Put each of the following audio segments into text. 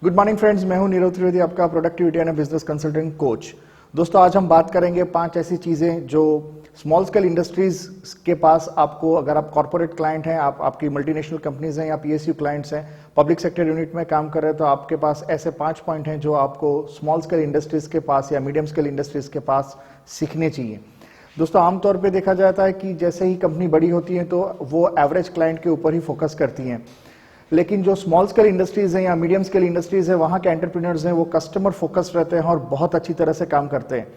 Good morning friends, मैं हूं नीरव त्रिवेदी, आपका productivity and business consultant coach. दोस्तों, आज हम बात करेंगे 5 ऐसी चीजें जो स्मॉल स्केल इंडस्ट्रीज के पास आपको, अगर आप कॉर्पोरेट क्लाइंट हैं, आपकी मल्टीनेशनल कंपनीज हैं या पीएसयू क्लाइंट्स हैं, पब्लिक सेक्टर यूनिट में काम कर रहे हैं, तो आपके पास ऐसे 5 पॉइंट हैं जो आपको स्मॉल स्केल इंडस्ट्रीज के पास या मीडियम स्केल इंडस्ट्रीज के पास सीखने चाहिए। दोस्तों, आमतौर पे देखा जाता है कि जैसे ही कंपनी बड़ी होती है तो वो एवरेज क्लाइंट के ऊपर ही फोकस करती हैं, लेकिन जो स्मॉल स्केल इंडस्ट्रीज हैं या मीडियम स्केल इंडस्ट्रीज है, वहां के एंटरप्रेन्योर्स हैं, वो कस्टमर फोकस्ड रहते हैं और बहुत अच्छी तरह से काम करते हैं।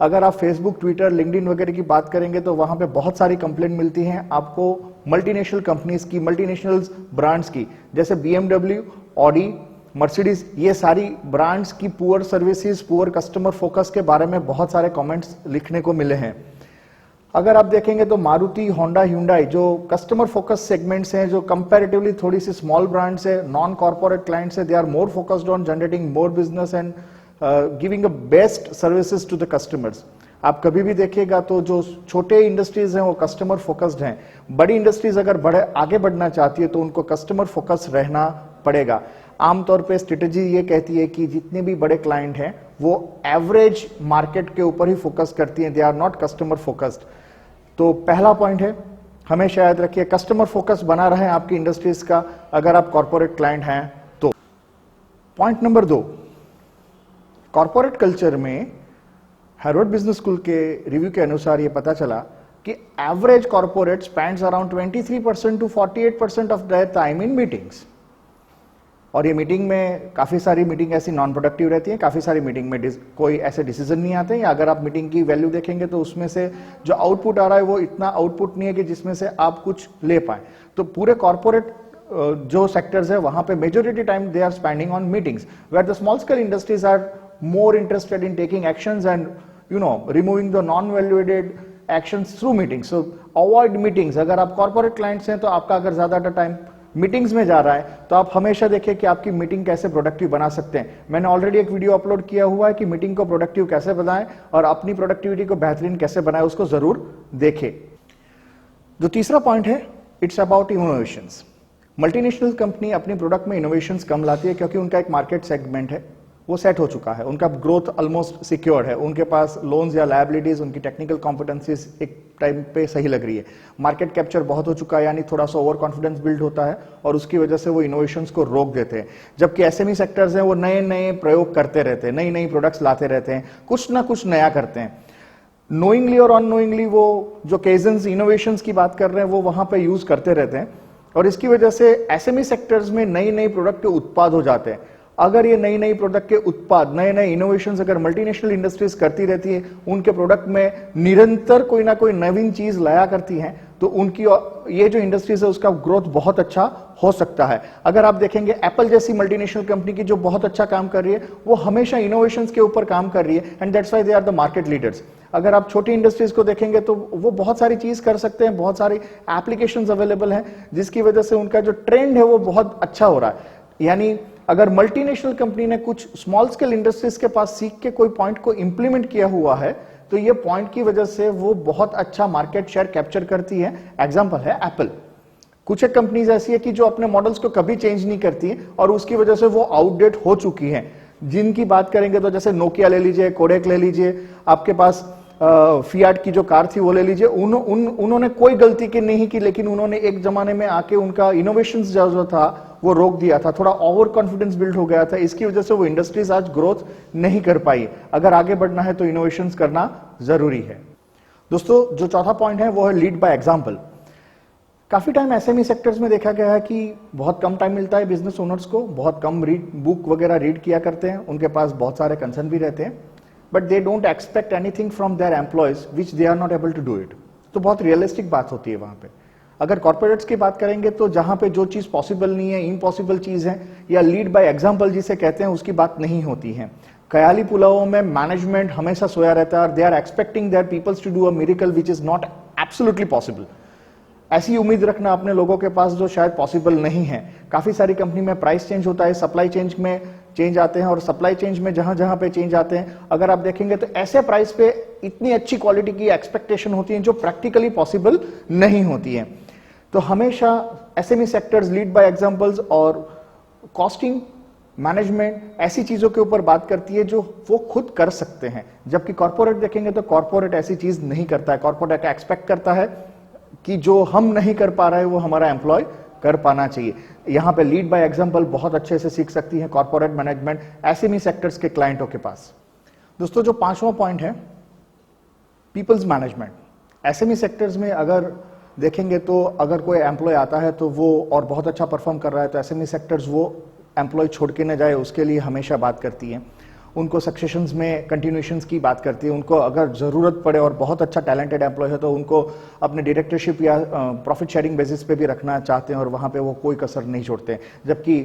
अगर आप फेसबुक, ट्विटर, लिंक्डइन वगैरह की बात करेंगे तो वहां पे बहुत सारी कंप्लेंट मिलती हैं आपको मल्टीनेशनल कंपनीज की, मल्टीनेशनल ब्रांड्स की, जैसे BMW, ऑडी, मर्सिडीज, ये सारी ब्रांड्स की poor services, poor customer focus के बारे में बहुत सारे कमेंट्स लिखने को मिले हैं। अगर आप देखेंगे तो मारुति, होंडा, ह्यूंडई, जो कस्टमर फोकस सेगमेंट्स हैं, जो कंपैरेटिवली थोड़ी सी स्मॉल ब्रांड्स है, नॉन कॉर्पोरेट क्लाइंट्स है, they are more focused on generating more business and giving a best services to the customers. आप कभी भी देखिएगा तो जो छोटे इंडस्ट्रीज हैं वो कस्टमर फोकस्ड हैं। बड़ी इंडस्ट्रीज अगर आगे बढ़ना चाहती है तो उनको कस्टमर फोकस रहना पड़ेगा। आमतौर पे स्ट्रेटेजी ये कहती है कि जितने भी बड़े क्लाइंट हैं वो एवरेज मार्केट के ऊपर ही फोकस करती हैं, they are not customer focused. तो पहला पॉइंट है, हमेशा याद रखिए, कस्टमर फोकस बना रहे आपकी इंडस्ट्रीज का अगर आप कॉर्पोरेट क्लाइंट हैं तो। पॉइंट नंबर 2, कॉर्पोरेट कल्चर में हार्वर्ड बिजनेस स्कूल के रिव्यू के अनुसार यह पता चला कि average corporate spends around 23% to 48% of their time in meetings. और ये मीटिंग में काफी सारी मीटिंग ऐसी नॉन प्रोडक्टिव रहती है, काफी सारी मीटिंग में कोई ऐसे डिसीजन नहीं आते, या अगर आप मीटिंग की वैल्यू देखेंगे तो उसमें से जो आउटपुट आ रहा है वो इतना आउटपुट नहीं है कि जिसमें से आप कुछ ले पाए। तो पूरे कॉर्पोरेट जो सेक्टर्स है वहां पे majority time they are spending on meetings, where the small scale industries are more interested in taking actions and removing the non valuated actions through meetings. So avoid meetings. अगर आप corporate clients हैं तो आपका अगर ज्यादा time meetings में जा रहा है तो आप हमेशा देखिए कि आपकी मीटिंग कैसे प्रोडक्टिव बना सकते हैं। मैंने ऑलरेडी एक वीडियो अपलोड किया हुआ है कि मीटिंग को प्रोडक्टिव कैसे बनाएं और अपनी प्रोडक्टिविटी को बेहतरीन कैसे बनाएं, उसको जरूर देखें। जो तीसरा पॉइंट है, it's about innovations. Multinational company अपनी प्रोडक्ट में इनोवेशंस कम लाती है क्योंकि उनका एक मार्केट सेगमेंट है वो सेट हो चुका है, उनका ग्रोथ ऑलमोस्ट सिक्योर्ड है, उनके पास लोन्स या लायबिलिटीज, उनकी टेक्निकल कॉम्पिटेंसीज एक टाइम पे सही लग रही है, मार्केट कैप्चर बहुत हो चुका है, यानी थोड़ा सा ओवर कॉन्फिडेंस बिल्ड होता है और उसकी वजह से वो इनोवेशंस को रोक देते हैं। जबकि एसएमई सेक्टर्स हैं वो नए नए प्रयोग करते रहते हैं, नई नई प्रोडक्ट्स लाते रहते हैं, कुछ ना कुछ नया करते हैं। नोइंगली और अननोइंगली वो जो केजन्स इनोवेशंस की बात कर रहे हैं वो वहां पे यूज करते रहते हैं और इसकी वजह से एसएमई सेक्टर्स में नई नई प्रोडक्ट के उत्पाद हो जाते हैं। अगर ये नई नई प्रोडक्ट के उत्पाद, नए नए इनोवेशंस अगर मल्टीनेशनल इंडस्ट्रीज करती रहती है, उनके प्रोडक्ट में निरंतर कोई ना कोई नवीन चीज लाया करती हैं, तो उनकी ये जो इंडस्ट्रीज है उसका ग्रोथ बहुत अच्छा हो सकता है। अगर आप देखेंगे एप्पल जैसी मल्टीनेशनल कंपनी की जो बहुत अच्छा काम कर रही है, वो हमेशा इनोवेशंस के ऊपर काम कर रही है and that's why they are the market leaders. अगर आप छोटी इंडस्ट्रीज को देखेंगे तो वो बहुत सारी चीज कर सकते हैं, बहुत सारी एप्लीकेशंस अवेलेबल हैं जिसकी वजह से उनका जो ट्रेंड है वो बहुत अच्छा हो रहा है। यानी अगर मल्टीनेशनल कंपनी ने कुछ स्मॉल स्केल इंडस्ट्रीज के पास सीख के कोई पॉइंट को इंप्लीमेंट किया हुआ है तो ये पॉइंट की वजह से वो बहुत अच्छा मार्केट शेयर कैप्चर करती है। एग्जांपल है एप्पल। कुछ एक कंपनीज ऐसी है कि जो अपने मॉडल्स को कभी चेंज नहीं करती है और उसकी वजह से वो आउटडेट हो चुकी है। जिनकी बात करेंगे तो जैसे नोकिया ले लीजिए, कोडेक ले लीजिए, आपके पास फियाट की जो कार थी वो ले लीजिए। उन्होंने कोई गलती की नहीं की, लेकिन उन्होंने एक जमाने में आके उनका इनोवेशंस जो था वो रोक दिया था, थोड़ा ओवर कॉन्फिडेंस बिल्ड हो गया था, इसकी वजह से वो इंडस्ट्रीज आज ग्रोथ नहीं कर पाई। अगर आगे बढ़ना है तो इनोवेशंस करना जरूरी है। दोस्तों, जो चौथा पॉइंट है वो है लीड बाय एग्जांपल। काफी टाइम एसएमई सेक्टर्स में देखा गया है कि बहुत कम टाइम मिलता है बिजनेस ओनर्स को, बहुत कम बुक वगैरह रीड किया करते हैं, उनके पास बहुत सारे कंसर्न भी रहते हैं, but they don't expect anything from their employees which they are not able to do it. तो बहुत रियलिस्टिक बात होती है वहां पे। अगर कॉर्पोरेट्स की बात करेंगे तो जहां पे जो चीज पॉसिबल नहीं है, इम्पॉसिबल चीज है, या लीड बाय एग्जांपल जिसे कहते हैं, उसकी बात नहीं होती है। ख्याली पुलावों में मैनेजमेंट हमेशा सोया रहता है और they are expecting their peoples to do a miracle which is not absolutely possible. ऐसी उम्मीद रखना अपने लोगों के पास जो शायद पॉसिबल नहीं है। काफी सारी कंपनी में प्राइस चेंज होता है, सप्लाई चेंज में चेंज आते हैं, और सप्लाई चेंज में जहां जहां पे चेंज आते हैं, अगर आप देखेंगे तो ऐसे प्राइस पे इतनी अच्छी क्वालिटी की एक्सपेक्टेशन होती है जो प्रैक्टिकली पॉसिबल नहीं होती है। तो हमेशा SME sectors lead by examples और कॉस्टिंग मैनेजमेंट ऐसी चीजों के ऊपर बात करती है जो वो खुद कर सकते हैं, जबकि कॉर्पोरेट देखेंगे तो कॉर्पोरेट ऐसी चीज नहीं करता है। कॉर्पोरेट एक्सपेक्ट करता है कि जो हम नहीं कर पा रहे हैं वो हमारा एम्प्लॉय कर पाना चाहिए। यहां पे लीड बाय एग्जांपल बहुत अच्छे से सीख सकती है कॉर्पोरेट मैनेजमेंट एसएमई सेक्टर्स के क्लाइंटों के पास। दोस्तों जो पांचवा पॉइंट है पीपल्स मैनेजमेंट। एसएमई सेक्टर्स में अगर देखेंगे तो अगर कोई एम्प्लॉय आता है तो वो और बहुत अच्छा परफॉर्म कर रहा है तो एसएमई सेक्टर्स वो एम्प्लॉय छोड़ के न जाए उसके लिए हमेशा बात करती है। उनको सक्सेशंस में कंटिन्यूएशंस की बात करती है। उनको अगर जरूरत पड़े और बहुत अच्छा टैलेंटेड एम्प्लॉय है तो उनको अपने डायरेक्टरशिप या प्रॉफिट शेयरिंग बेसिस पे भी रखना चाहते हैं और वहां पे वो कोई कसर नहीं छोड़ते। जबकि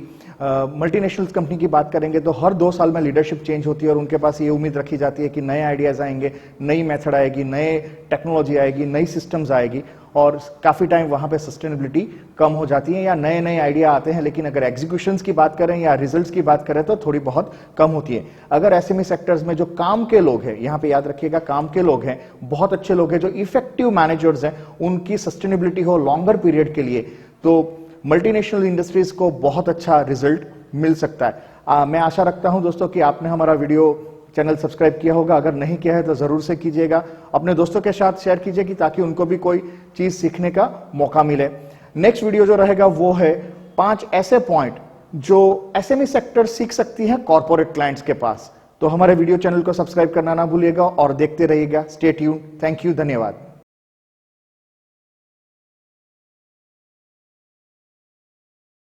मल्टीनेशनल कंपनी की बात करेंगे तो हर 2 साल में लीडरशिप चेंज होती है और उनके पास ये उम्मीद रखी जाती है कि नए आइडियाज आएंगे, नई मेथड आएगी, नए टेक्नोलॉजी आएगी, नई सिस्टम्स आएगी और काफी टाइम वहां पे सस्टेनेबिलिटी कम हो जाती है या नए नए आइडिया आते हैं, लेकिन अगर एग्जीक्यूशंस की बात करें या रिजल्ट्स की बात करें तो थोड़ी बहुत कम होती है। अगर एसएमई सेक्टर्स में जो काम के लोग हैं, यहां पे याद रखिएगा काम के लोग हैं, बहुत अच्छे लोग हैं, जो इफेक्टिव मैनेजर्स हैं, उनकी सस्टेनेबिलिटी हो लॉन्गर पीरियड के लिए, तो मल्टीनेशनल इंडस्ट्रीज को बहुत अच्छा रिजल्ट मिल सकता है। मैं आशा रखता हूं दोस्तों कि आपने हमारा वीडियो चैनल सब्सक्राइब किया होगा। अगर नहीं किया है तो जरूर से कीजिएगा, अपने दोस्तों के साथ शेयर कीजिए ताकि उनको भी कोई चीज सीखने का मौका मिले। नेक्स्ट वीडियो जो रहेगा वो है 5 ऐसे पॉइंट जो एसएमई सेक्टर सीख सकती है कॉर्पोरेट क्लाइंट्स के पास। तो हमारे वीडियो चैनल को सब्सक्राइब करना ना भूलिएगा और देखते रहिएगा। Stay tuned. थैंक यू, धन्यवाद।